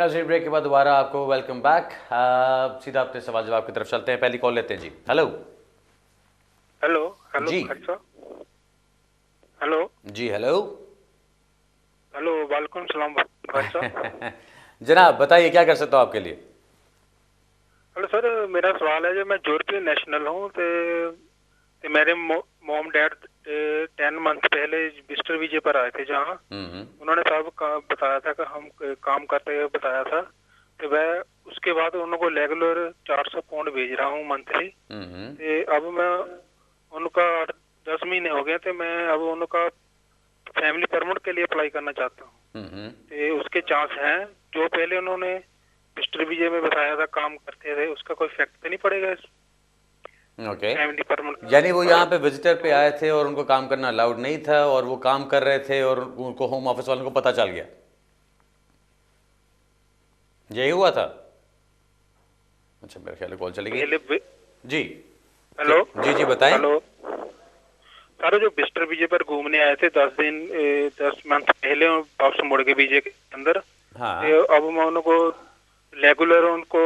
नाज़रीन, ब्रेक के बाद दोबारा आपको वेलकम बैक। सीधा अपने सवाल जवाब की तरफ चलते हैं। पहली कॉल लेते हैं जी। हेलो हेलो हेलो जी। खालिद साहब। हेलो जी हेलो। हेलो वालेकुम सलाम खालिद साहब। जनाब बताइए क्या कर सकता हूँ आपके लिए। हेलो सर, मेरा सवाल है जो मैं यूरोपियन नेशनल हूँ ते मेरे मॉम डैड 10 मंथ पहले विजिटर वीजे पर आए थे जहाँ उन्होंने साहब बताया था कि हम काम करते हुए बताया था। तो वह उसके बाद उनको रेगुलर 400 पाउंड भेज रहा हूँ मंथली। तो अब मैं उनका 10 महीने हो गए थे, मैं अब उनका फैमिली परमिट के लिए अप्लाई करना चाहता हूँ। तो उसके चांस हैं जो पहले उन्होंने मिस्टर विजय में बताया था काम करते थे, उसका कोई इफेक्ट तो नहीं पड़ेगा इस ओके। Family permit? यानी वो यहाँ पे विजिटर पे आए थे और उनको काम करना अलाउड नहीं था और वो काम कर रहे थे और उनको होम ऑफिस वालों को पता चल गया, यही हुआ था? अच्छा, मेरे ख्याल में कॉल चली गई पहले जी। हेलो जी जी बताएं। हेलो सर, जो मिस्टर विजय पर घूमने आए थे 10 दिन 10 मंथ पहले वापस मुड़ के विजय के अंदर। हाँ। तो अब मैं उनको रेगुलर उनको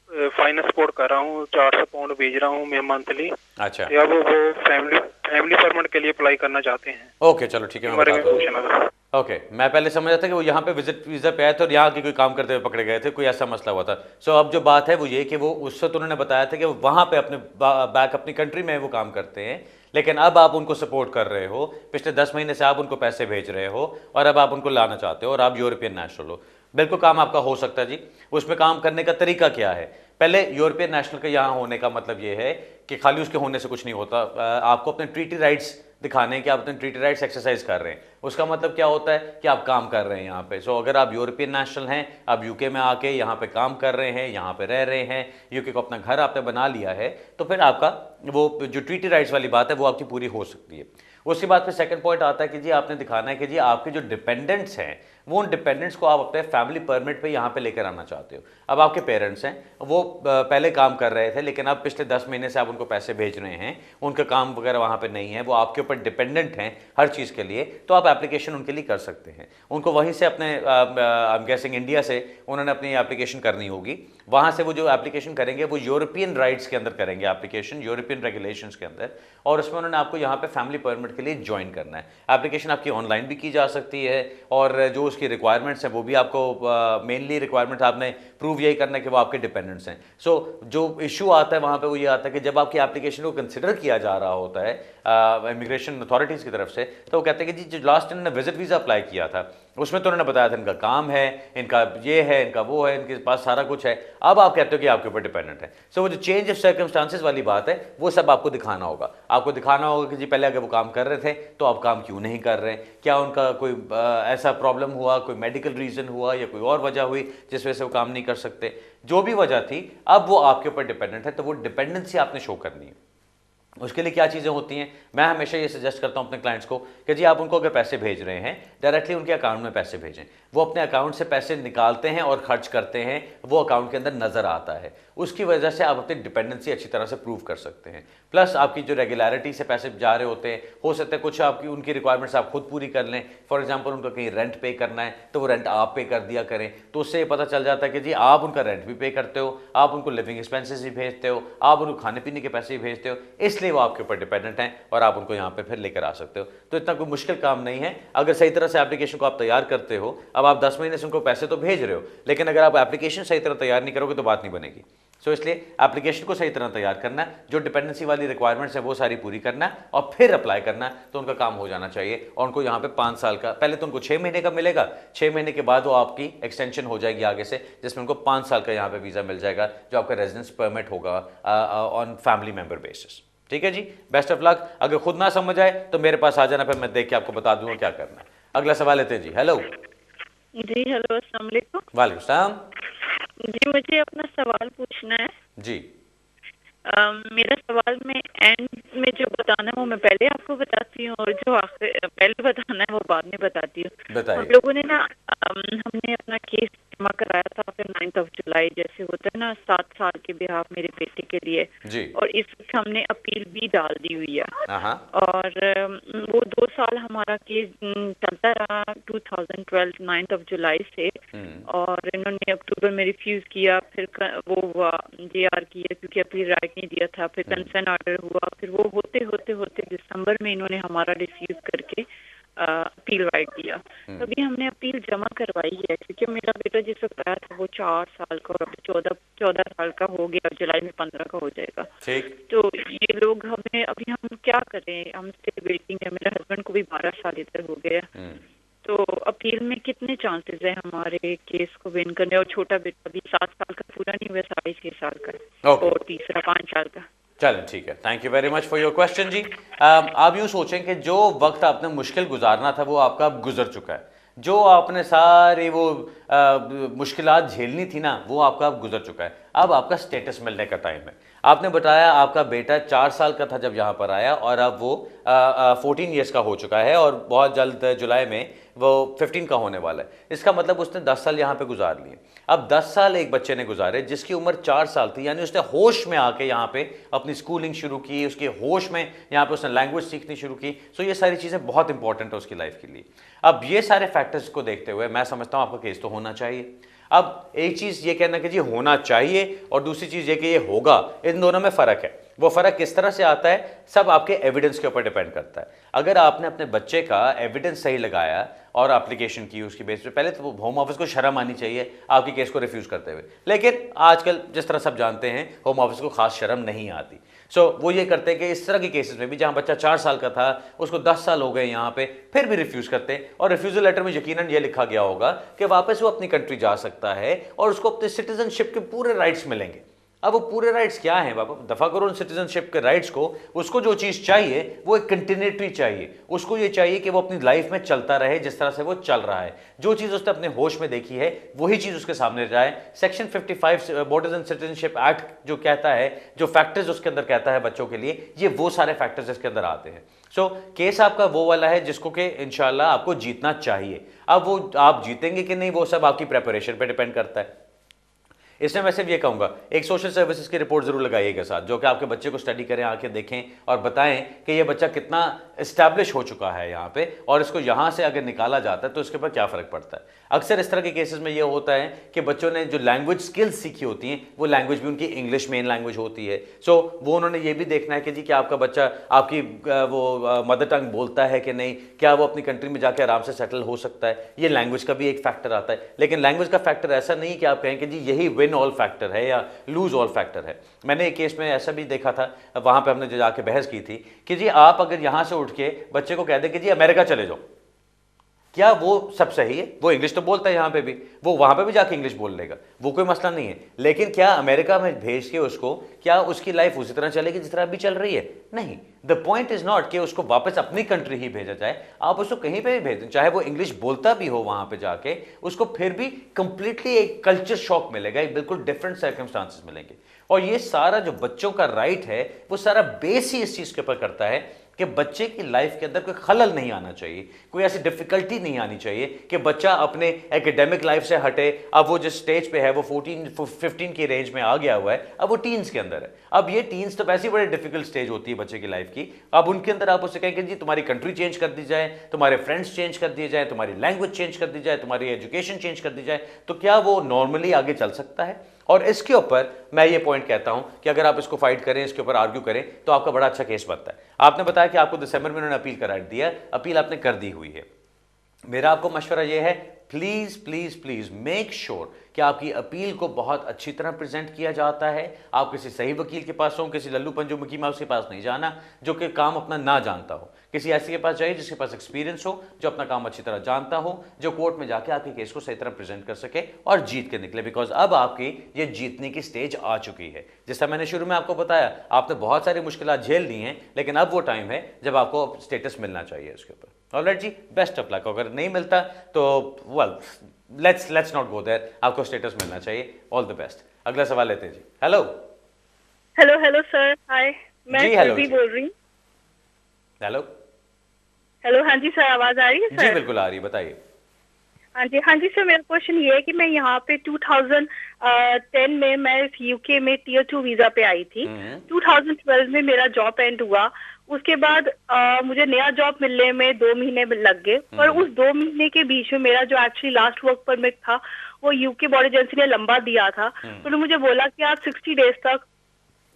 फाइनेंस सपोर्ट कर रहा हूँ, 400 पाउंड भेज रहा हूँ मैं मंथली। अच्छा तो अब वो फैमिली फैमिली परमिट के लिए अप्लाई करना चाहते हैं। ओके, चलो ठीक है, इसके मैं बारे में बताता हूँ। पूछना था। ओके, मैं पहले समझ रहा था कि वो यहाँ पे विजिट वीज़ा पे आए थे और यहाँ की कोई काम करते हुए पकड़े गए थे, कोई ऐसा मसला हुआ था। सो अब जो बात है वो ये कि वो उससे तो उन्होंने बताया था कि वो वहाँ पे अपने बैक अपनी कंट्री में वो काम करते हैं, लेकिन अब आप उनको सपोर्ट कर रहे हो, पिछले 10 महीने से आप उनको पैसे भेज रहे हो और अब आप उनको लाना चाहते हो और आप यूरोपियन नेशनल हो। बिल्कुल काम आपका हो सकता है जी। उसमें काम करने का तरीका क्या है? पहले यूरोपियन नेशनल के यहाँ होने का मतलब ये है कि खाली उसके होने से कुछ नहीं होता। आपको अपने ट्रीटी राइट्स दिखाने हैं कि आप अपने ट्रीटी राइट्स एक्सरसाइज कर रहे हैं। उसका मतलब क्या होता है कि आप काम कर रहे हैं यहाँ पे। सो अगर आप यूरोपियन नेशनल हैं, आप यूके में आके यहाँ पे काम कर रहे हैं, यहाँ पे रह रहे हैं, यूके को अपना घर आपने बना लिया है, तो फिर आपका वो जो ट्रीटी राइट्स वाली बात है वो आपकी पूरी हो सकती है। उसके बाद फिर सेकंड पॉइंट आता है कि जी आपने दिखाना है कि जी आपके जो डिपेंडेंट्स हैं वो उन डिपेंडेंट्स को आप अपने फैमिली परमिट पे यहाँ पे लेकर आना चाहते हो। अब आपके पेरेंट्स हैं, वो पहले काम कर रहे थे लेकिन अब पिछले 10 महीने से आप उनको पैसे भेज रहे हैं, उनका काम वगैरह वहाँ पे नहीं है, वो आपके ऊपर डिपेंडेंट हैं हर चीज़ के लिए, तो आप एप्लीकेशन उनके लिए कर सकते हैं। उनको वहीं से अपने आई एम गेसिंग इंडिया से उन्होंने अपनी एप्लीकेशन करनी होगी। वहाँ से वो जो एप्लीकेशन करेंगे वो यूरोपियन राइट्स के अंदर करेंगे एप्लीकेशन, यूरोपियन रेगुलेशंस के अंदर, और उसमें उन्होंने आपको यहाँ पे फैमिली परमिट के लिए ज्वाइन करना है। एप्लीकेशन आपकी ऑनलाइन भी की जा सकती है और जो उसकी रिक्वायरमेंट्स हैं वो भी आपको मेनली रिक्वायरमेंट्स आपने प्रूव यही करना है कि वो आपके डिपेंडेंट्स हैं। सो जो इशू आता है वहाँ पे वो ये आता है कि जब आपकी एप्लीकेशन को कंसिडर किया जा रहा होता है इमिग्रेशन अथॉरिटीज़ की तरफ से, तो वो कहते हैं कि जी जो लास्ट इन्होंने विजिट वीज़ा अप्लाई किया था उसमें तो उन्होंने बताया था इनका काम है, इनका ये है, इनका वो है, इनके पास सारा कुछ है। अब आप कहते हो कि आपके ऊपर डिपेंडेंट है। सो वो जो चेंज ऑफ सर्कमस्टांसेस वाली बात है वो सब आपको दिखाना होगा। आपको दिखाना होगा कि जी पहले अगर वो काम कर रहे थे तो आप काम क्यों नहीं कर रहे हैं, क्या उनका कोई ऐसा प्रॉब्लम हुआ, कोई मेडिकल रीज़न हुआ या कोई और वजह हुई जिस वजह से वो काम नहीं कर सकते। जो भी वजह थी अब वो आपके ऊपर डिपेंडेंट है, तो वो डिपेंडेंसी आपने शो करनी है। उसके लिए क्या चीज़ें होती हैं, मैं हमेशा ये सजेस्ट करता हूं अपने क्लाइंट्स को कि जी आप उनको अगर पैसे भेज रहे हैं डायरेक्टली उनके अकाउंट में पैसे भेजें। वो अपने अकाउंट से पैसे निकालते हैं और खर्च करते हैं, वो अकाउंट के अंदर नज़र आता है। उसकी वजह से आप अपनी डिपेंडेंसी अच्छी तरह से प्रूव कर सकते हैं। प्लस आपकी जो रेगुलरिटी से पैसे जा रहे होते हैं, हो सकता है कुछ आपकी उनकी रिक्वायरमेंट्स आप खुद पूरी कर लें। फॉर एग्जाम्पल उनको कहीं रेंट पे करना है तो वो रेंट आप पे कर दिया करें, तो उससे पता चल जाता है कि जी आप उनका रेंट भी पे करते हो, आप उनको लिविंग एक्सपेंसेस भी भेजते हो, आप उनको खाने पीने के पैसे भी भेजते हो, इसलिए वो आपके ऊपर डिपेंडेंट हैं और आप उनको यहाँ पे फिर लेकर आ सकते हो। तो इतना कोई मुश्किल काम नहीं है अगर सही तरह से एप्लीकेशन को आप तैयार करते हो। अब आप 10 महीने से उनको पैसे तो भेज रहे हो, लेकिन अगर आप एप्लीकेशन सही तरह तैयार नहीं करोगे तो बात नहीं बनेगी। सो इसलिए एप्लीकेशन को सही तरह तैयार करना, जो डिपेंडेंसी वाली रिक्वायरमेंट्स है वो सारी पूरी करना और फिर अप्लाई करना, तो उनका काम हो जाना चाहिए। और उनको यहाँ पे 5 साल का, पहले तो उनको 6 महीने का मिलेगा, 6 महीने के बाद वो आपकी एक्सटेंशन हो जाएगी आगे से, जिसमें उनको 5 साल का यहाँ पे वीज़ा मिल जाएगा जो आपका रेजिडेंस परमिट होगा ऑन फैमिली मेंबर बेसिस। ठीक है जी, बेस्ट ऑफ लक। अगर खुद ना समझ आए तो मेरे पास आ जाना, फिर मैं देख के आपको बता दूंगा क्या करना है। अगला सवाल लेते हैं जी। हेलो जी हेलो, अस्सलाम वालेकुम। वालेकुम सलाम। जी मुझे अपना सवाल पूछना है। जी मेरा सवाल में एंड में जो बताना है वो मैं पहले आपको बताती हूँ, और जो आखिर पहले बताना है वो बाद में बताती हूँ। बताइए। हम लोगों ने ना हमने अपना केस जमा कराया था फिर 9 जुलाई, जैसे होता है ना 7 साल के बिहाफ मेरे बेटे के लिए जी। और इस वक्त हमने अपील भी डाल दी हुई है। हाँ। और वो 2 साल हमारा केस चलता रहा 2012 9 जुलाई से, और इन्होंने अक्टूबर में रिफ्यूज किया, फिर वो हुआ JR किया क्योंकि अपील राइट नहीं दिया था, फिर कंसर्न ऑर्डर हुआ, फिर वो होते होते होते दिसंबर में इन्होंने हमारा रिफ्यूज करके अपील राइट दिया। तो अभी हमने अपील जमा करवाई है क्योंकि मेरा बेटा जिस वक्त आया था वो 4 साल का और अभी 14 साल का हो गया, जुलाई में 15 का हो जाएगा। ठीक। तो ये लोग हमें अभी हम क्या करें, हम स्टिल वेटिंग है। मेरे हस्बैंड को भी 12 साल इधर हो गया। तो अपील में कितने चांसेस है हमारे केस को विन करने? और छोटा बेटा अभी 7 साल का पूरा नहीं हुआ, 6.5 साल का है। Okay. और तीसरा 5 साल का। चलें, ठीक है। Thank you very much for your question जी। आप यूँ सोचें कि जो वक्त आपने मुश्किल गुजारना था वो आपका अब गुजर चुका है। जो आपने सारी वो मुश्किलात झेलनी थी ना, वो आपका अब गुजर चुका है। अब आपका स्टेटस मिलने का टाइम है। आपने बताया आपका बेटा 4 साल का था जब यहाँ पर आया और अब वो 14 ईयर्स का हो चुका है और बहुत जल्द जुलाई में वो 15 का होने वाला है। इसका मतलब उसने 10 साल यहाँ पे गुजार लिए। अब 10 साल एक बच्चे ने गुजारे जिसकी उम्र 4 साल थी, यानी उसने होश में आके यहाँ पे अपनी स्कूलिंग शुरू की, उसके होश में यहाँ पे उसने लैंग्वेज सीखनी शुरू की। सो ये सारी चीज़ें बहुत इंपॉर्टेंट है उसकी लाइफ के लिए। अब ये सारे फैक्टर्स को देखते हुए मैं समझता हूँ आपका केस तो होना चाहिए। अब एक चीज़ ये कहना कि जी होना चाहिए और दूसरी चीज़ ये कि ये होगा, इन दोनों में फ़र्क है। वो फ़र्क किस तरह से आता है, सब आपके एविडेंस के ऊपर डिपेंड करता है। अगर आपने अपने बच्चे का एविडेंस सही लगाया और एप्लीकेशन की उसकी बेस पे, पहले तो होम ऑफिस को शर्म आनी चाहिए आपके केस को रिफ्यूज़ करते हुए, लेकिन आजकल जिस तरह सब जानते हैं होम ऑफिस को खास शर्म नहीं आती। सो वो ये करते हैं कि इस तरह के केसेस में भी जहाँ बच्चा 4 साल का था उसको 10 साल हो गए यहाँ पे, फिर भी रिफ्यूज़ करते हैं और रिफ्यूज़ल लेटर में यकीनन ये लिखा गया होगा कि वापस वो अपनी कंट्री जा सकता है और उसको अपने सिटीजनशिप के पूरे राइट्स मिलेंगे। अब वो पूरे राइट्स क्या हैं बाबा, दफ़ा करो उन सिटीजनशिप के राइट्स को। उसको जो चीज़ चाहिए वो एक कंटिन्यूटी चाहिए, उसको ये चाहिए कि वो अपनी लाइफ में चलता रहे जिस तरह से वो चल रहा है। जो चीज़ उसने अपने होश में देखी है वही चीज़ उसके सामने जाए। Section 55 borders and citizenship act जो कहता है, जो फैक्टर्स उसके अंदर कहता है बच्चों के लिए, ये वो सारे फैक्टर्स इसके अंदर आते हैं। सो केस आपका वो वाला है जिसको कि इंशाल्लाह आपको जीतना चाहिए। अब वो आप जीतेंगे कि नहीं वो सब आपकी प्रेपरेशन पे डिपेंड करता है। इसमें मैं सिर्फ ये कहूँगा, एक सोशल सर्विसेज की रिपोर्ट ज़रूर लगाइएगा साथ, जो कि आपके बच्चे को स्टडी करें, आके देखें और बताएं कि ये बच्चा कितना इस्टेब्लिश हो चुका है यहाँ पे, और इसको यहाँ से अगर निकाला जाता है तो इसके ऊपर क्या फ़र्क पड़ता है। अक्सर इस तरह के केसेस में ये होता है कि बच्चों ने जो लैंग्वेज स्किल्स सीखी होती हैं वो लैंग्वेज भी उनकी इंग्लिश मेन लैंग्वेज होती है। सो वो उन्होंने ये भी देखना है कि जी क्या आपका बच्चा आपकी वो मदर टंग बोलता है कि नहीं, क्या वो अपनी कंट्री में जाकर आराम से सेटल हो सकता है। ये लैंग्वेज का भी एक फैक्टर आता है, लेकिन लैंग्वेज का फैक्टर ऐसा नहीं कि आप कहें कि जी यही विन ऑल फैक्टर है या लूज ऑल फैक्टर है। मैंने एक केस में ऐसा भी देखा था, वहाँ पर हमने जो जाके बहस की थी कि जी आप अगर यहाँ से उठ के बच्चे को कह दें कि जी अमेरिका चले जाओ, क्या वो सब सही है? वो इंग्लिश तो बोलता है यहाँ पे भी, वो वहाँ पे भी जाके इंग्लिश बोल लेगा, वो कोई मसला नहीं है। लेकिन क्या अमेरिका में भेज के उसको, क्या उसकी लाइफ उसी तरह चलेगी जिस तरह अभी चल रही है? नहीं। द पॉइंट इज नॉट कि उसको वापस अपनी कंट्री ही भेजा जाए, आप उसको कहीं पे भी भेज दें, चाहे वो इंग्लिश बोलता भी हो वहाँ पे जाके, उसको फिर भी कंप्लीटली एक कल्चर शॉक मिलेगा, एक बिल्कुल डिफरेंट सर्कमस्टांसेस मिलेंगे। और ये सारा जो बच्चों का राइट है वो सारा बेस ही इस चीज़ के ऊपर करता है कि बच्चे की लाइफ के अंदर कोई खलल नहीं आना चाहिए, कोई ऐसी डिफिकल्टी नहीं आनी चाहिए कि बच्चा अपने एकेडमिक लाइफ से हटे। अब वो जिस स्टेज पे है वो 14-15 की रेंज में आ गया हुआ है, अब वो टीन्स के अंदर है। अब ये टीन्स तो वैसे ही बड़ी डिफिकल्ट स्टेज होती है बच्चे की लाइफ की। अब उनके अंदर आप उससे कहेंगे जी तुम्हारी कंट्री चेंज कर दी जाए, तुम्हारे फ्रेंड्स चेंज कर दिए जाए, तुम्हारी लैंग्वेज चेंज कर दी जाए, तुम्हारी एजुकेशन चेंज कर दी जाए, तो क्या वो नॉर्मली आगे चल सकता है? और इसके ऊपर मैं ये पॉइंट कहता हूं कि अगर आप इसको फाइट करें, इसके ऊपर आर्ग्यू करें, तो आपका बड़ा अच्छा केस बनता है। आपने बताया कि आपको दिसंबर में उन्होंने अपील का राइट दिया, अपील आपने कर दी हुई है। मेरा आपको मशवरा यह है, please please please make sure कि आपकी अपील को बहुत अच्छी तरह प्रेजेंट किया जाता है। आप किसी सही वकील के पास हो, किसी लल्लू पंजू मुकी माउस के पास नहीं जाना जो कि काम अपना ना जानता हो। किसी ऐसे के पास जाइए जिसके पास एक्सपीरियंस हो, जो अपना काम अच्छी तरह जानता हो, जो कोर्ट में जाके आपके केस को सही तरह प्रेजेंट कर सके और जीत के निकले। बिकॉज अब आपकी ये जीतने की स्टेज आ चुकी है। जैसा मैंने शुरू में आपको बताया, आपने बहुत सारी मुश्किलात झेल ली हैं, लेकिन अब वो टाइम है जब आपको स्टेटस मिलना चाहिए इसके ऊपर। ऑलराइट जी, बेस्ट ऑफ लक। अगर नहीं मिलता तो well let's not go there, आपको स्टेटस मिलना चाहिए। All the best. अगला सवाल लेते हैं जी। Hello hello hello sir, hi, मैं जी, हेलो भी जी। बोल रही हूँ। हेलो। हेलो, हाँ जी सर, आवाज आ रही है जी सर? बिल्कुल आ रही है, बताइए। हाँ जी सर, मेरा क्वेश्चन ये है कि मैं यहाँ पे 2010 में मैं यूके में टियर 2 वीजा पे आई थी। 2012 में मेरा जॉब एंड हुआ। उसके बाद मुझे नया जॉब मिलने में 2 महीने लग गए, पर उस 2 महीने के बीच में मेरा जो एक्चुअली लास्ट वर्क परमिट था वो यूके बॉर्डर एजेंसी ने लंबा दिया था। तो उन्होंने मुझे बोला कि आप 60 डेज तक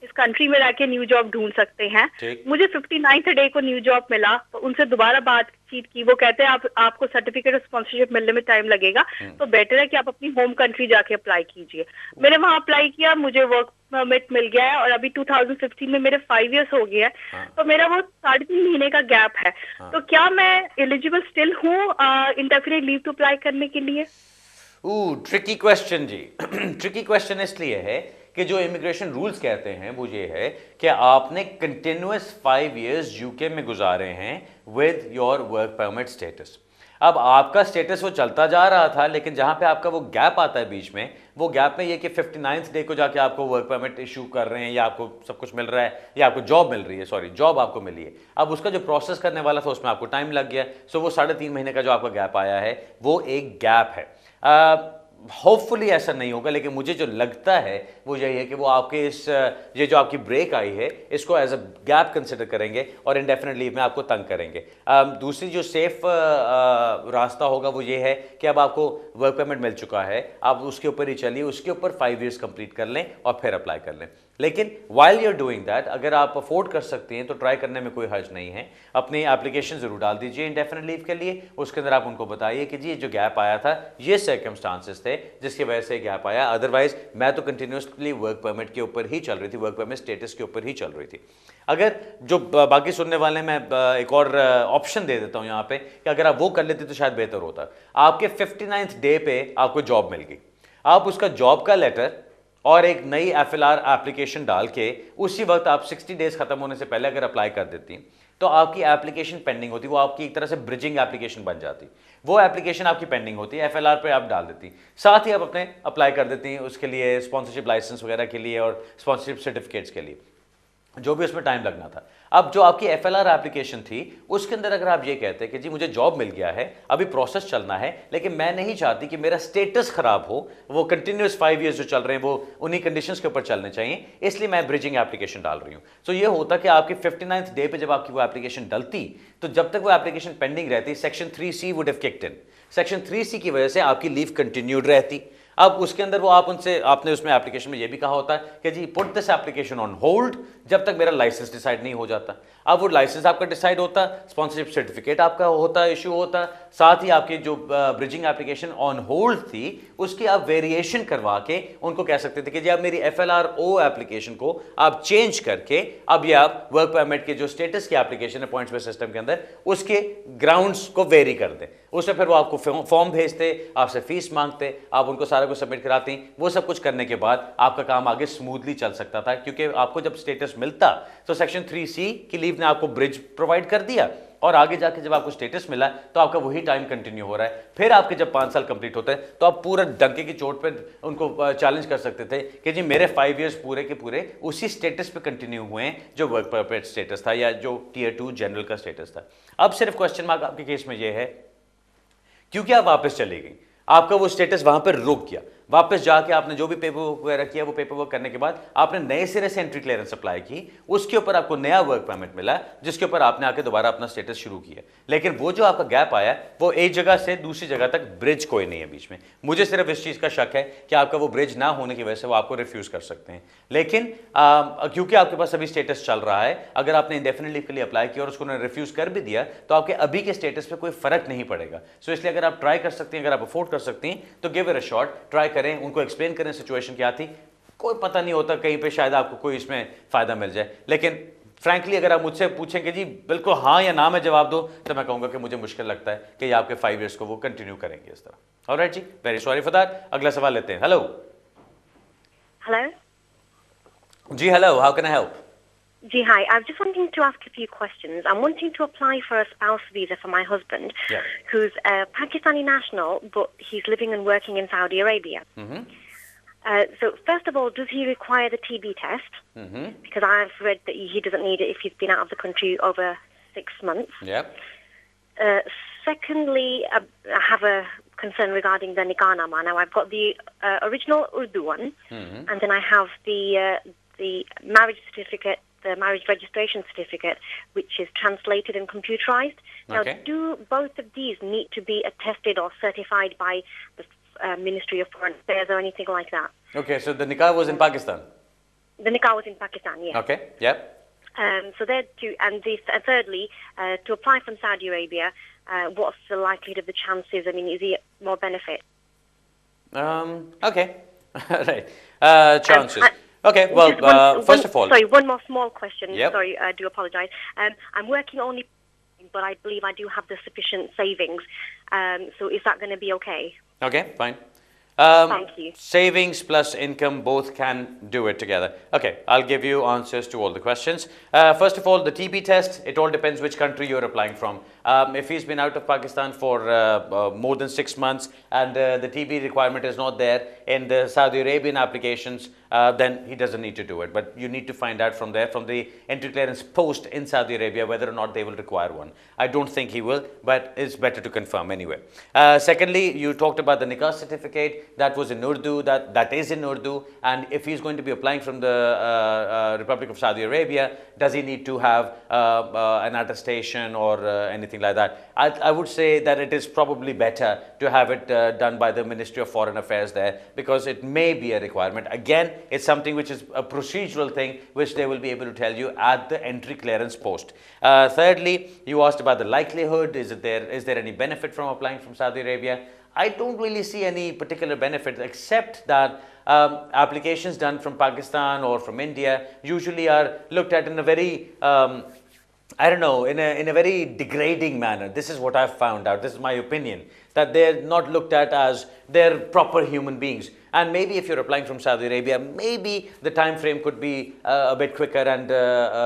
इस कंट्री में रह के न्यू जॉब ढूंढ सकते हैं। ठीक। मुझे 59th डे को न्यू जॉब मिला, तो उनसे दोबारा बातचीत की। वो कहते हैं आपको सर्टिफिकेट ऑफ स्पॉन्सरशिप मिलने में टाइम लगेगा, तो बेटर है कि आप अपनी होम कंट्री जाके अप्लाई कीजिए। मैंने वहां अप्लाई किया, मुझे वर्क परमिट मिल गया है और अभी 2015 में मेरे 5 इयर्स हो गए हैं। तो मेरा वो 3.5 महीने का गैप है। तो क्या मैं एलिजिबल स्टिल हूँ इंडेफिनिट लीव टू अप्लाई करने के लिए? ट्रिकी क्वेश्चन जी। ट्रिकी क्वेश्चन इसलिए है कि जो इमिग्रेशन रूल्स कहते हैं वो ये है कि आपने कंटिन्यूअस 5 इयर्स यूके में गुजारे हैं with your work permit status. अब आपका स्टेटस वो चलता जा रहा था, लेकिन जहां पे आपका वो गैप आता है बीच में, वो गैप में ये कि 59th डे को जाके आपको वर्क परमिट इशू कर रहे हैं या आपको सब कुछ मिल रहा है या आपको जॉब मिल रही है, सॉरी जॉब आपको मिली है। अब उसका जो प्रोसेस करने वाला था उसमें आपको टाइम लग गया। सो वो 3.5 महीने का जो आपका गैप आया है वो एक गैप है। होपफुली ऐसा नहीं होगा, लेकिन मुझे जो लगता है वो यही है कि वो आपके इस ये जो आपकी ब्रेक आई है इसको एज अ गैप कंसिडर करेंगे और इंडेफिनिट लीव में आपको तंग करेंगे। दूसरी जो सेफ रास्ता होगा वो ये है कि अब आपको वर्क परमिट मिल चुका है, आप उसके ऊपर ही चलिए, उसके ऊपर 5 इयर्स कंप्लीट कर लें और फिर अप्लाई कर लें। लेकिन वाइल यूर डूइंग दैट, अगर आप अफोर्ड कर सकती हैं तो ट्राई करने में कोई हर्ज नहीं है। अपनी एप्लीकेशन जरूर डाल दीजिए इंडेफिनिट लीव के लिए। उसके अंदर आप उनको बताइए कि जी ये जो गैप आया था ये सर्कमस्टांसेस थे जिसकी वजह से गैप आया, अदरवाइज मैं तो कंटिन्यूसली वर्क परमिट के ऊपर ही चल रही थी, वर्क परमिट स्टेटस के ऊपर ही चल रही थी। अगर जो बाकी सुनने वाले, मैं एक और ऑप्शन दे देता हूं यहां पे कि अगर आप वो कर लेते तो शायद बेहतर होता। आपके 59th डे पे आपको जॉब मिल गई, आप उसका जॉब का लेटर और एक नई एफएलआर एप्लीकेशन डाल के उसी वक्त आप 60 डेज खत्म होने से पहले अगर अप्लाई कर देती तो आपकी एप्लीकेशन पेंडिंग होती, वो आपकी एक तरह से ब्रिजिंग एप्लीकेशन बन जाती। वो एप्लीकेशन आपकी पेंडिंग होती है, एफएलआर पे आप डाल देती, साथ ही आप अपने अप्लाई कर देती उसके लिए स्पॉन्सरशिप लाइसेंस वगैरह के लिए और स्पॉन्सरशिप सर्टिफिकेट्स के लिए, जो भी उसमें टाइम लगना था। अब जो आपकी एफएलआर एप्लीकेशन थी उसके अंदर अगर आप ये कहते हैं कि जी मुझे जॉब मिल गया है, अभी प्रोसेस चलना है, लेकिन मैं नहीं चाहती कि मेरा स्टेटस खराब हो, वो कंटिन्यूअस 5 इयर्स जो चल रहे हैं वो उन्हीं कंडीशंस के ऊपर चलने चाहिए, इसलिए मैं ब्रिजिंग एप्लीकेशन डाल रही हूँ। तो ये होता कि आपकी 59th डे पे जब आपकी वो एप्लीकेशन डलती तो जब तक वो एप्लीकेशन पेंडिंग रहती, section 3C would have kicked in. Section 3C की वजह से आपकी लीव कंटिन्यूड रहती। अब उसके अंदर वो आप उनसे, आपने उसमें एप्लीकेशन में ये भी कहा होता है कि जी put this application on hold जब तक मेरा लाइसेंस डिसाइड नहीं हो जाता। अब वो लाइसेंस आपका डिसाइड होता, स्पॉन्सरशिप सर्टिफिकेट आपका होता, इशू होता, साथ ही आपकी जो ब्रिजिंग एप्लीकेशन ऑन होल्ड थी उसकी आप वेरिएशन करवा के उनको कह सकते थे कि जी आप मेरी एफएलआरओ एप्लीकेशन को आप चेंज करके अब ये आप वर्क परमिट के जो स्टेटस की एप्लीकेशन है पॉइंट्स बेस्ड सिस्टम के अंदर उसके ग्राउंड्स को वेरी कर दें। उससे फिर वो आपको फॉर्म भेजते, आपसे फीस मांगते, आप उनको सारा कुछ सबमिट कराती। वो सब कुछ करने के बाद आपका काम आगे स्मूथली चल सकता था, क्योंकि आपको जब स्टेटस मिलता तो सेक्शन 3C की लीव ने आपको ब्रिज प्रोवाइड कर दिया और आगे जाके जब आपको स्टेटस मिला तो आपका वही टाइम कंटिन्यू हो रहा है। फिर आपके जब 5 साल कंप्लीट होते हैं तो आप पूरा डंके की चोट पे उनको चैलेंज कर सकते थे कि जी मेरे 5 इयर्स पूरे के पूरे उसी स्टेटस पे कंटिन्यू हुए हैं जो वर्क परमिट स्टेटस था या जो टियर 2 जनरल का स्टेटस था। अब सिर्फ क्वेश्चन मार्क आपके केस में ये है क्योंकि आप वापस चले गई, आपका वो स्टेटस वहां पर रुक गया। वापस जाके आपने जो भी पेपर वर्क वगैरह किया वो पेपर वर्क करने के बाद आपने नए सिरे से एंट्री क्लियरेंस अप्लाई की, उसके ऊपर आपको नया वर्क परमिट मिला जिसके ऊपर आपने आके दोबारा अपना स्टेटस शुरू किया। लेकिन वो जो आपका गैप आया वो एक जगह से दूसरी जगह तक ब्रिज कोई नहीं है बीच में। मुझे सिर्फ इस चीज का शक है कि आपका वो ब्रिज ना होने की वजह से वो आपको रिफ्यूज कर सकते हैं। लेकिन क्योंकि आपके पास अभी स्टेटस चल रहा है, अगर आपने इंडेफिनिट लीव के लिए अप्लाई किया और उसको रिफ्यूज कर भी दिया तो आपके अभी के स्टेटस पे कोई फर्क नहीं पड़ेगा। सो इसलिए अगर आप ट्राई कर सकती हैं, अगर आप अफोर्ड कर सकती हैं तो give it a shot, try करें, उनको एक्सप्लेन करें सिचुएशन क्या थी। कोई पता नहीं होता, कहीं पे शायद आपको कोई इसमें फायदा मिल जाए। लेकिन फ्रैंकली अगर आप मुझसे पूछेंगे जी बिल्कुल हाँ या ना में जवाब दो तो मैं कहूंगा कि मुझे मुश्किल लगता है कि आपके 5 इयर्स को वो कंटिन्यू करेंगे इस तरह। ऑलराइट जी, वेरी सॉरी फॉर दैट। अगला सवाल लेते हैं। हेलो जी, hello, how can I help? Ji, hi. I'm just wanting to ask a few questions. I'm wanting to apply for a spouse visa for my husband, who's a Pakistani national, but he's living and working in Saudi Arabia. So first of all, does he require the TB test? Because I've read that he doesn't need it if he's been out of the country over 6 months. Yep. Secondly, I have a concern regarding the Nikah-nama. Now, I've got the original Urdu one, and then I have the marriage certificate, the marriage registration certificate, which is translated and computerized. Now, do both of these need to be attested or certified by the Ministry of Foreign Affairs or anything like that? Okay, so the nikah was in Pakistan? The nikah was in Pakistan, yes. Okay, yep. So there too, and thirdly, to apply from Saudi Arabia, what's the likelihood of the chances? I mean, is he more benefit? Okay, right. Chances. Okay, well, first of all... Sorry, one more small question. Yep. Sorry, I do apologize. I'm working only, but I believe I do have the sufficient savings. So is that going to be okay? Okay, fine. Thank you. Savings plus income both can do it together. Okay, I'll give you answers to all the questions. First of all, the TB test, it all depends which country you're applying from. If he's been out of Pakistan for more than 6 months and the TB requirement is not there in the Saudi Arabian applications, then he doesn't need to do it. But you need to find out from there, from the entry clearance post in Saudi Arabia, whether or not they will require one. I don't think he will, but it's better to confirm anyway. Secondly, you talked about the nikah certificate. That was in Urdu, that is in Urdu, and if he's going to be applying from the Republic of Saudi Arabia, does he need to have an attestation or anything like that? I would say that it is probably better to have it done by the Ministry of Foreign Affairs there, because it may be a requirement. Again, it's something which is a procedural thing which they will be able to tell you at the entry clearance post. Thirdly, you asked about the likelihood. Is there any benefit from applying from Saudi Arabia? I don't really see any particular benefit, except that applications done from Pakistan or from India usually are looked at in a very, I don't know, in a very degrading manner. This is what I've found out. This is my opinion, that they're not looked at as they're proper human beings. And maybe if you're applying from Saudi Arabia, maybe the time frame could be a bit quicker, and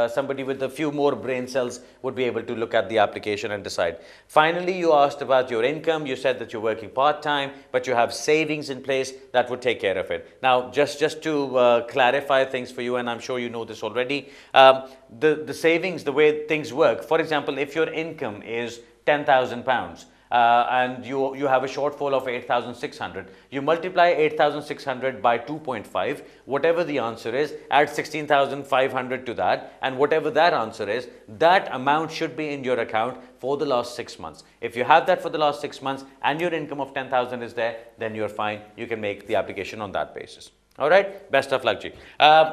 somebody with a few more brain cells would be able to look at the application and decide. Finally, you asked about your income. You said that you're working part-time, but you have savings in place that would take care of it. Now, just to clarify things for you, and I'm sure you know this already, the savings, the way things work, for example, if your income is £10,000, and you have a shortfall of 8,600. You multiply 8,600 by 2.5, whatever the answer is, add 16,500 to that, and whatever that answer is, that amount should be in your account for the last 6 months. If you have that for the last 6 months and your income of 10,000 is there, then you're fine. You can make the application on that basis. Alright, best of luck जी।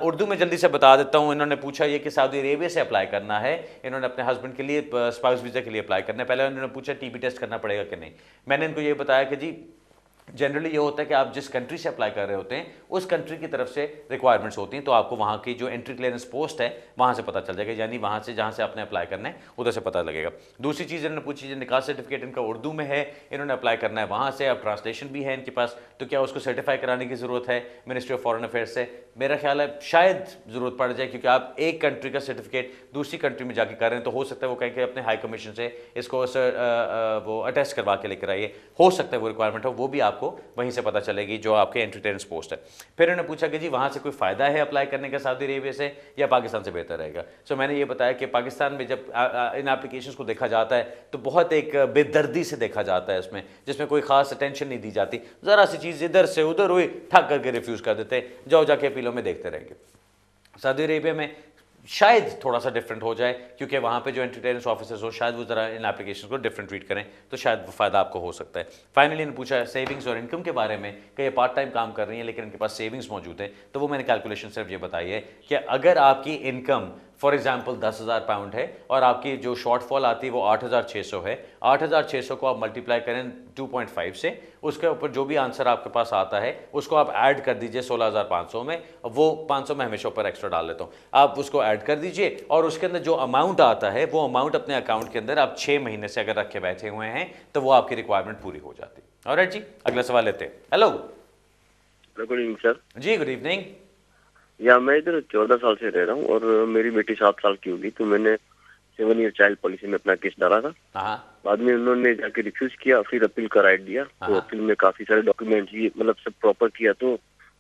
उर्दू में जल्दी से बता देता हूँ। इन्होंने पूछा ये कि सऊदी अरेबिया से अप्लाई करना है, इन्होंने अपने हस्बैंड के लिए स्पाउस वीज़ा के लिए अप्लाई करना है। पहले इन्होंने पूछा टीबी टेस्ट करना पड़ेगा कि नहीं। मैंने इनको ये बताया कि जी जनरली ये होता है कि आप जिस कंट्री से अप्लाई कर रहे होते हैं उस कंट्री की तरफ से रिक्वायरमेंट्स होती हैं, तो आपको वहाँ की जो एंट्री क्लियरेंस पोस्ट है वहाँ से पता चल जाएगा, यानी वहाँ से जहाँ से आपने अप्लाई करना है उधर से पता लगेगा। दूसरी चीज़ इन्होंने पूछी, जो निकाह सर्टिफिकेट इनका उर्दू में है, इन्होंने अप्लाई करना है वहाँ से, अब ट्रांसलेशन भी है इनके पास, तो क्या उसको सर्टिफाई कराने की ज़रूरत है मिनिस्ट्री ऑफ फॉरेन अफेयर्स से? मेरा ख्याल है शायद ज़रूरत पड़ जाए, क्योंकि आप एक कंट्री का सर्टिफिकेट दूसरी कंट्री में जाके कर रहे हैं, तो हो सकता है वो कहें कि अपने हाई कमीशन से इसको वो अटेस्ट करवा के लेकर आइए, हो सकता है वो रिक्वायरमेंट हो, वो भी आपको वहीं से पता चलेगी जो आपके एंट्री क्लियरेंस पोस्ट है। फिर उन्होंने पूछा कि जी वहाँ से कोई फ़ायदा है अप्लाई करने का सऊदी अरेबिया से, या पाकिस्तान से बेहतर रहेगा? सो मैंने ये बताया कि पाकिस्तान में जब इन एप्लीकेशंस को देखा जाता है तो बहुत एक बेदर्दी से देखा जाता है इसमें, जिसमें कोई ख़ास अटेंशन नहीं दी जाती। ज़रा सी चीज़ इधर से उधर हुई, ठक करके रिफ्यूज़ कर देते, जाओ जाके अपीलों में देखते रहेंगे। सऊदी अरेबिया में शायद थोड़ा सा डिफरेंट हो जाए, क्योंकि वहाँ पे जो एंट्री क्लियरेंस ऑफिसर्स हो शायद वो ज़रा इन एप्लीकेशन को डिफरेंट ट्रीट करें, तो शायद वो फ़ायदा आपको हो सकता है। फाइनली इन्होंने पूछा सेविंग्स और इनकम के बारे में कि ये पार्ट टाइम काम कर रही हैं लेकिन इनके पास सेविंग्स मौजूद है, तो वो मैंने कैलकुलेशन सिर्फ ये बताई है कि अगर आपकी इनकम फॉर एग्जाम्पल 10,000 पाउंड है और आपकी जो शॉर्टफॉल आती है वो 8,600 है, 8,600 को आप मल्टीप्लाई करें 2.5 से, उसके ऊपर जो भी आंसर आपके पास आता है उसको आप ऐड कर दीजिए 16,500 में, वो 500 में हमेशा ऊपर एक्स्ट्रा डाल लेता हूँ, आप उसको ऐड कर दीजिए और उसके अंदर जो अमाउंट आता है वो अमाउंट अपने अकाउंट के अंदर आप 6 महीने से अगर रखे बैठे हुए हैं तो वो आपकी रिक्वायरमेंट पूरी हो जाती है। ऑलराइट जी, अगला सवाल लेते हैं। Hello, good evening sir. जी गुड इवनिंग। या मैं इधर 14 साल से रह रहा हूँ और मेरी बेटी 7 साल की होगी, तो मैंने 7 ईयर चाइल्ड पॉलिसी में अपना केस डाला था। बाद में उन्होंने जाके रिफ्यूज किया, फिर अपील का राइट दिया, तो अपील में काफी सारे डॉक्यूमेंट्स ये मतलब सब प्रॉपर किया, तो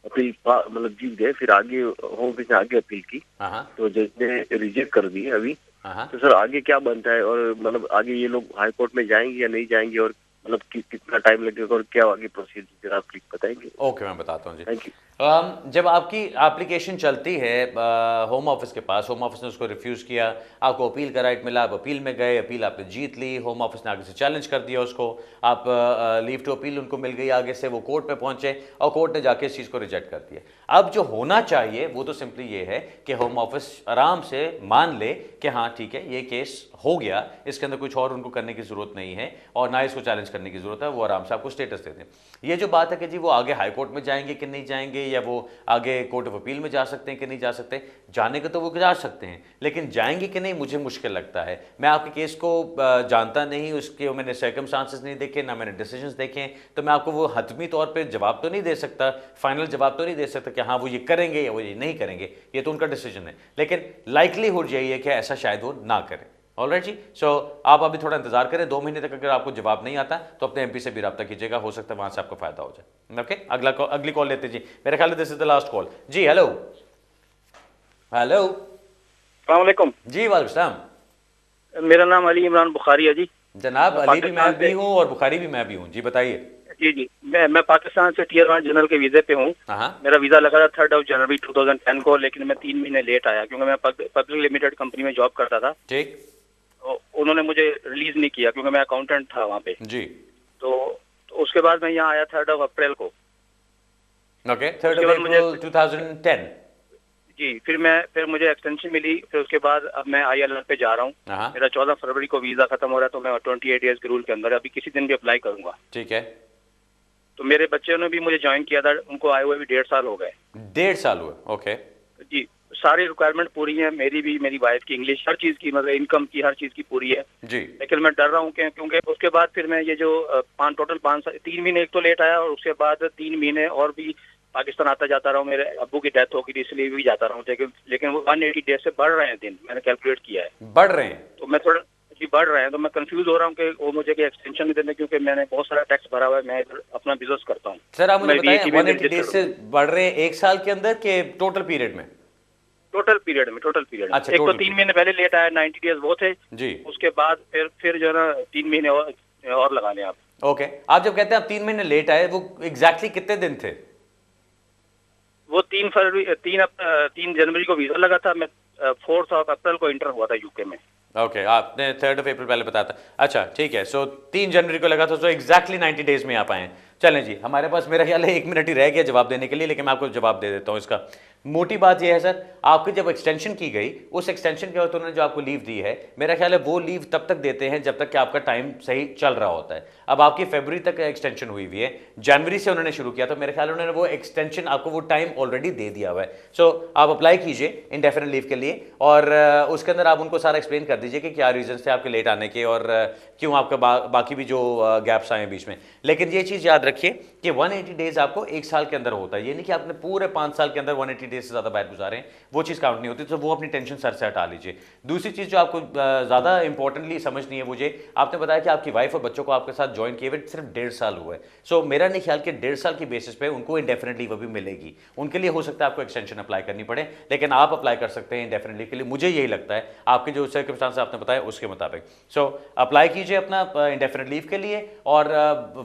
अपील मतलब जीत गए, फिर आगे होम ऑफिस ने आगे अपील की तो जज ने रिजेक्ट कर दी अभी। तो सर आगे क्या बनता है, और मतलब आगे ये लोग हाई कोर्ट में जाएंगे या नहीं जाएंगे, और मतलब कितना टाइम लगेगा और क्या आगे प्रोसीजर आप प्लीज बताएंगे? ओके, मैं बताता हूँ जी। Thank you. जब आपकी एप्लीकेशन चलती है होम ऑफिस के पास, होम ऑफिस ने उसको रिफ्यूज़ किया, आपको अपील का राइट मिला, आप अपील में गए, अपील आपने जीत ली, होम ऑफिस ने आगे से चैलेंज कर दिया उसको, आप लीव टू अपील उनको मिल गई आगे से, वो कोर्ट पे पहुंचे और कोर्ट ने जाके इस चीज़ को रिजेक्ट कर दिया। अब जो होना चाहिए वो तो सिंपली ये है कि होम ऑफिस आराम से मान ले कि हाँ ठीक है ये केस हो गया, इसके अंदर कुछ और उनको करने की ज़रूरत नहीं है और ना इसको चैलेंज करने की ज़रूरत है, वो आराम से आपको स्टेटस दे दें। ये जो बात है कि जी वो आगे हाई कोर्ट में जाएंगे कि नहीं जाएंगे, या वो आगे कोर्ट ऑफ अपील में जा सकते हैं कि नहीं जा सकते, जाने के तो वो जा सकते हैं, लेकिन जाएंगे कि नहीं मुझे मुश्किल लगता है। मैं आपके केस को जानता नहीं, उसके मैंने सर्कमस्टांसेस नहीं देखे, ना मैंने डिसीजंस देखे, तो मैं आपको वो हतमी तौर पे जवाब तो नहीं दे सकता, फाइनल जवाब तो नहीं दे सकता कि हाँ वो ये करेंगे या वो ये नहीं करेंगे, ये तो उनका डिसीजन है, लेकिन लाइकलीहुड यही है कि ऐसा शायद वो ना करें। ऑलराइट जी, सो आप अभी थोड़ा इंतजार करें, 2 महीने तक अगर आपको जवाब नहीं आता तो अपने एमपी से भी रब्ता कीजिएगा, हो सकता है वहां से आपको फायदा हो जाए। ओके, अगली कॉल लेते जी, मेरे ख्याल this is the last call जी। हेलो हेलो, अस्सलाम वालेकुम जी वालेकुम सलाम। मेरा नाम अली इमरान बुखारी है जी। जनाब अली भी मैं भी हूँ और बुखारी भी मैं भी हूँ जी, बताइए। जी मैं पाकिस्तान से टियर 1 जनरल के वीजे पे हूँ। मेरा वीजा लगा था 3 जनवरी 2010 को, लेकिन मैं 3 महीने लेट आया क्योंकि मैं पब्लिक लिमिटेड कंपनी में जॉब करता था। ठीक, उन्होंने मुझे रिलीज नहीं किया क्योंकि मैं अकाउंटेंट था वहाँ पे जी। तो उसके बाद मैं यहाँ आया 3 अप्रैल को। ओके, 3 अप्रैल 2010 जी। फिर मुझे एक्सटेंशन मिली, फिर उसके बाद अब मैं ILR पे जा रहा हूँ। मेरा 14 फरवरी को वीजा खत्म हो रहा है, तो मैं 28 डेज के रूल के अंदर अभी किसी दिन भी अप्लाई करूंगा। ठीक है। तो मेरे बच्चों ने भी मुझे ज्वाइन किया था, उनको आए हुए भी 1.5 साल हो गए। 1.5 साल हुए, ओके जी। सारी रिक्वायरमेंट पूरी है, मेरी भी, मेरी वाइफ की, इंग्लिश, हर चीज की, मतलब इनकम की, हर चीज की पूरी है जी। लेकिन मैं डर रहा हूँ क्योंकि उसके बाद फिर मैं ये जो टोटल 5 साल 3 महीने एक तो लेट आया, और उसके बाद 3 महीने और भी पाकिस्तान आता जाता रहा हूँ। मेरे अब्बू की डेथ हो गई, इसलिए भी जाता रहा हूँ, लेकिन वो 180 डेज से बढ़ रहे हैं दिन, मैंने कैलकुलेट किया है। बढ़ रहे हैं? तो मैं थोड़ा बढ़ रहे हैं, तो मैं कंफ्यूज हो रहा हूँ कि वो मुझे एक्सटेंशन नहीं देते, क्योंकि मैंने बहुत सारा टैक्स भरा हुआ है, मैं इधर अपना बिजनेस करता हूँ। सर आप मुझे बताएं 180 डेज से बढ़ रहे हैं 1 साल के अंदर के टोटल पीरियड में? टोटल पीरियड में। अच्छा, एक तो 3 महीने पहले लेट आया, 90 डेज वो थे जी। उसके बाद फिर जो है ना 3 महीने और लगा लें आप। ओके, आप जब कहते हैं आप 3 महीने लेट आए, वो एग्जैक्टली कितने दिन थे? वो 3 जनवरी को वीजा लगा था, मैं 4 अप्रैल को इंटर हुआ था यूके में। ओके, आपने 3 अप्रैल पहले बताया था। अच्छा ठीक है, सो 3 जनवरी को लगा था, सो एग्जैक्टली 90 डेज में आप आए हैं। चलें जी, हमारे पास मेरा ख्याल है 1 मिनट ही रह गया जवाब देने के लिए, लेकिन मैं आपको जवाब दे देता हूँ इसका। मोटी बात यह है सर, आपकी जब एक्सटेंशन की गई, उस एक्सटेंशन के वक्त उन्होंने जो आपको लीव दी है, मेरा ख्याल है वो लीव तब तक देते हैं जब तक कि आपका टाइम सही चल रहा होता है। अब आपकी फरवरी तक एक्सटेंशन हुई हुई है, जनवरी से उन्होंने शुरू किया, तो मेरे ख्याल उन्होंने वो एक्सटेंशन आपको वो टाइम ऑलरेडी दे दिया हुआ है। सो आप अप्लाई कीजिए इंडेफिनिट लीव के लिए, और उसके अंदर आप उनको सारा एक्सप्लेन कर दीजिए कि क्या रीजन थे आपके लेट आने के, और क्यों आपका बाकी भी जो गैप्स आए बीच में। लेकिन ये चीज़ याद रखिए कि 180 डेज आपको 1 साल के अंदर होता है, ये नहीं कि आपने पूरे 5 साल के अंदर 180 डेज से ज़्यादा बैठ गुजारे, वो चीज़ काउंट नहीं होती, तो वो अपनी टेंशन सर से हटा लीजिए। दूसरी चीज़ जो आपको ज़्यादा इंपॉर्टेंटली समझनी है मुझे, आपने बताया कि आपकी वाइफ और बच्चों को आपके साथ ज्वाइन किए हुए सिर्फ 1.5 साल हुआ है। सो मेरा नहीं ख्याल कि 1.5 साल की बेसिस पे उनको इंडेफिनिट लीव अभी मिलेगी, उनके लिए हो सकता है आपको एक्सटेंशन अप्लाई करनी पड़े, लेकिन आप अप्लाई कर सकते हैं इंडेफिनिट लीव के लिए, मुझे यही लगता है आपके जो सर्कमस्टांस आपने बताया उसके मुताबिक। सो अप्लाई कीजिए अपना इंडेफिनिट लीव के लिए, और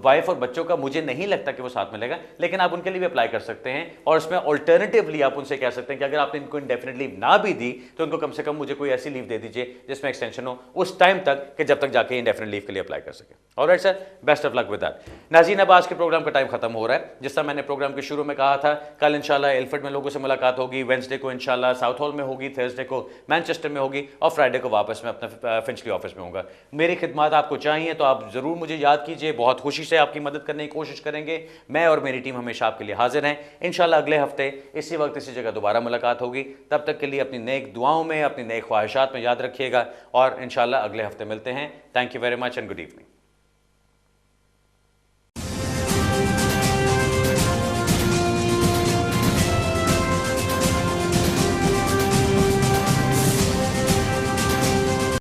वाइफ और बच्चों का मुझे नहीं लगता कि वो साथ मिलेगा, लेकिन आप उनके लिए भी अप्लाई कर सकते हैं, और इसमें ऑल्टरनेटिवली आप उनसे कह सकते हैं कि अगर आपने इनको इंडेफिनिट लीव ना भी दी तो उनको कम से कम मुझे कोई ऐसी लीव दे दीजिए जिसमें एक्सटेंशन हो उस टाइम तक कि जब तक जाके इंडेफिनिट लीव के लिए अप्लाई कर सके। Alright sir, best of luck with that. नाज़रीन, अब आज के प्रोग्राम का टाइम खत्म हो रहा है। जिस तरह मैंने प्रोग्राम के शुरू में कहा था, कल इंशाल्लाह एल्फ्रेड में लोगों से मुलाकात होगी, वेंसडे को इंशाल्लाह साउथ हॉल में होगी, थर्सडे को मैनचेस्टर में होगी, और फ्राइडे को वापस मैं अपने फिंचली ऑफिस में होऊंगा। मेरी खिदमत आपको चाहिए तो आप ज़रूर मुझे याद कीजिए, बहुत खुशी से आपकी मदद करने की कोशिश करेंगे। मैं और मेरी टीम हमेशा आपके लिए हाजिर हैं। इंशाल्लाह अगले हफ्ते इसी वक्त इसी जगह दोबारा मुलाकात होगी। तब तक के लिए अपनी नेक दुआओं में, अपनी नेक ख्वाहिशात में याद रखिएगा, और इंशाल्लाह अगले हफ्ते मिलते हैं। Thank you very much and good evening.